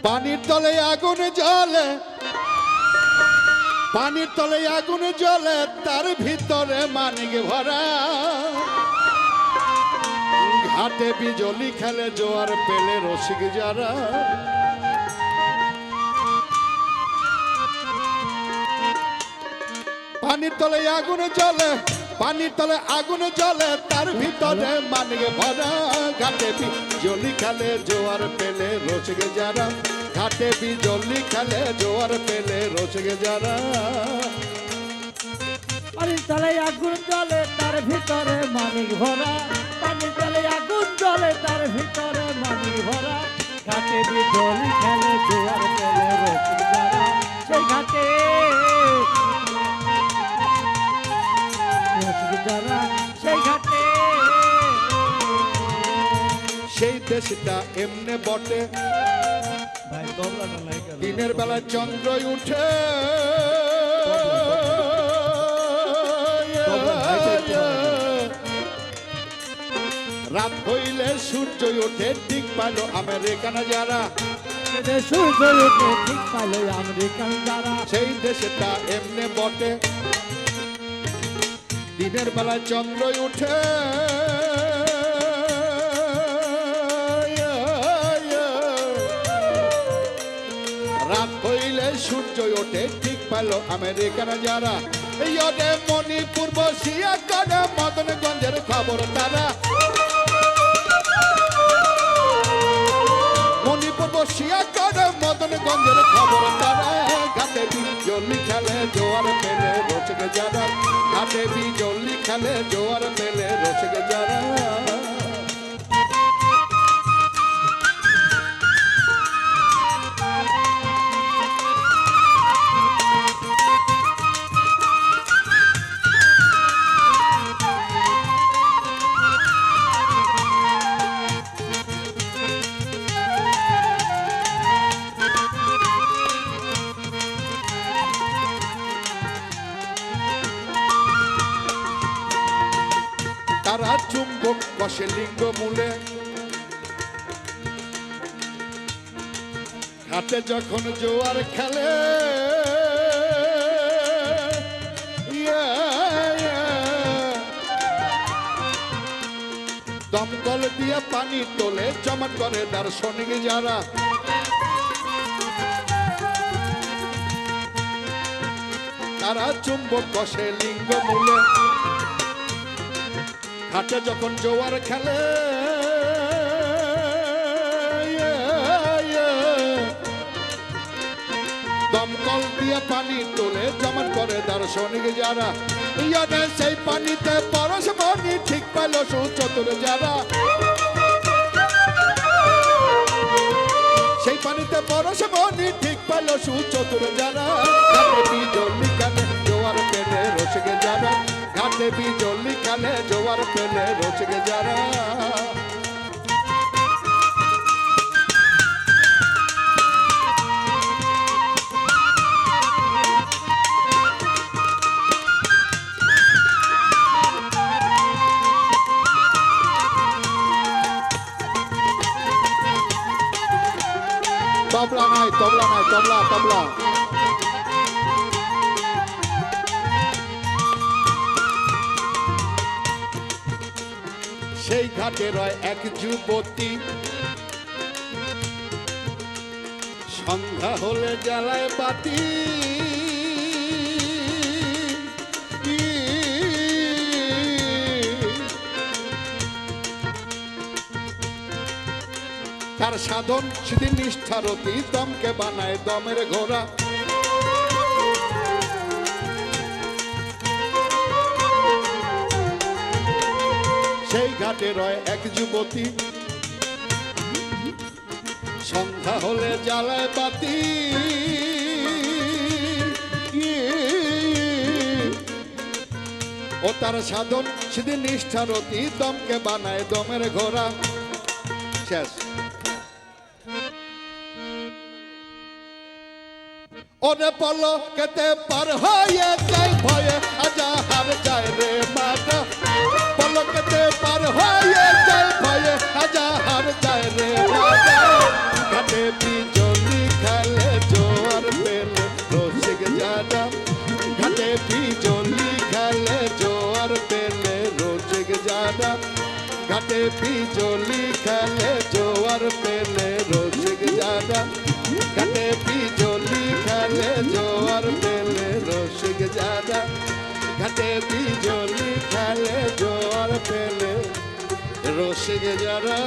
পানির তলে আগুন জ্বলে, পানির তলে আগুন জ্বলে, তার ভিতরে মানিক ভরা। ঘাটে বিজলি খেলে জোয়ার পেলে রসিক যারা। পানির তলে আগুন জ্বলে, পানির তলে আগুন জ্বলে, তার ভিতরে মানিক ভরা। ঘাটে বিজলি খেলে জোয়ার পেলে রসিক যারা। ঘাটে বিজলি খেলে জোয়ার পেলে রসিক যারা। পানির তলে আগুন জ্বলে, তার ভিতরে মানিক ভরা। পানির তলে আগুন জ্বলে, তার ভিতরে মানিক ভরা। ঘাটে বিজলি খেলে জোয়ার পেলে রসিক যারা। সেই ঘাটে রসিক যারা, সেই ঘাটে। সেই দেশটা এমনে বটে, দিনের বেলা চন্দ্র উঠে, রাত হইলে সূর্য ওঠে, ঠিক পাইল আমেরিকান যারা। সূর্য ওঠে, ঠিক পাইল আমেরিকান যারা। সেই দেশটা এমনে বটে, দিনের বেলা চন্দ্র উঠে, রাত হইলে সূর্য ওঠে, ঠিক পাইল আমেরিকান যারা। এই ওঠে মণিপুর বসিয়া করে মদনগঞ্জের খবর তারা। মণিপুর বসিয়া করে মদনগঞ্জের খবর তারা। ঘাটে বিজলি খেলে জোয়ার পেলে রসিক যারা। ঘাটে বিজলি খেলে জোয়ার পেলে রসিক যারা। তারা চুম্বক কষে লিঙ্গ মূলে, ঘাটে যখন জোয়ার খেলে, দমকল দিয়ে পানি তোলে, জমাট করে দার্শনিক যারা। তারা চুম্বক কষে লিঙ্গ মূলে, ঘাটে যখন জোয়ার খেলে, দমকল দিয়ে পানি তোলে, জমাট করে দার্শনিক যারা। ইয়ানে সেই পানিতে পরশ বনি, ঠিক পাইল সুচতুর যারা। সেই পানিতে পরশ বনি, ঠিক পাইল সুচতুর যারা। ঘাটে বিজলি খেলে জোয়ার পেলে রসিক যারা। ঘাটে বিজলি খেলে জোয়ার পেলে রসিক যারা। তবলা নাই, তবলা নাই, তবলা তবলা। সেই ঘাটে রয় এক যুবতী, সন্ধ্যা হলে জ্বালায় বাতি। তার সাধন সিদ্ধি নিষ্ঠারতি, দমকে বানায় দমের ঘোড়া। সেই ঘাটে রয় এক যুবতী, সন্ধ্যা হলে জ্বালায় বাতি। ও তার সাধন সিদ্ধি নিষ্ঠারতি, দমকে বানায় দমের ঘোড়া। শেষ। ওরে পলকেতে পার হয়ে যায় ভয়ে আজাহার যায় রে মাটা। পলকেতে পার হয়ে যায় ভয়ে আজাহার যায় রে মাটা। ঘাটে বিজলি ঘাটে বিজলি খেলে জোয়ার পেলে রসিক যারা ঘাটে বিজলি খেলে জোয়ার পেলে রসিক যারা ঘাটে বিজলি খেলে জোয়ার পেলে রসিক যারা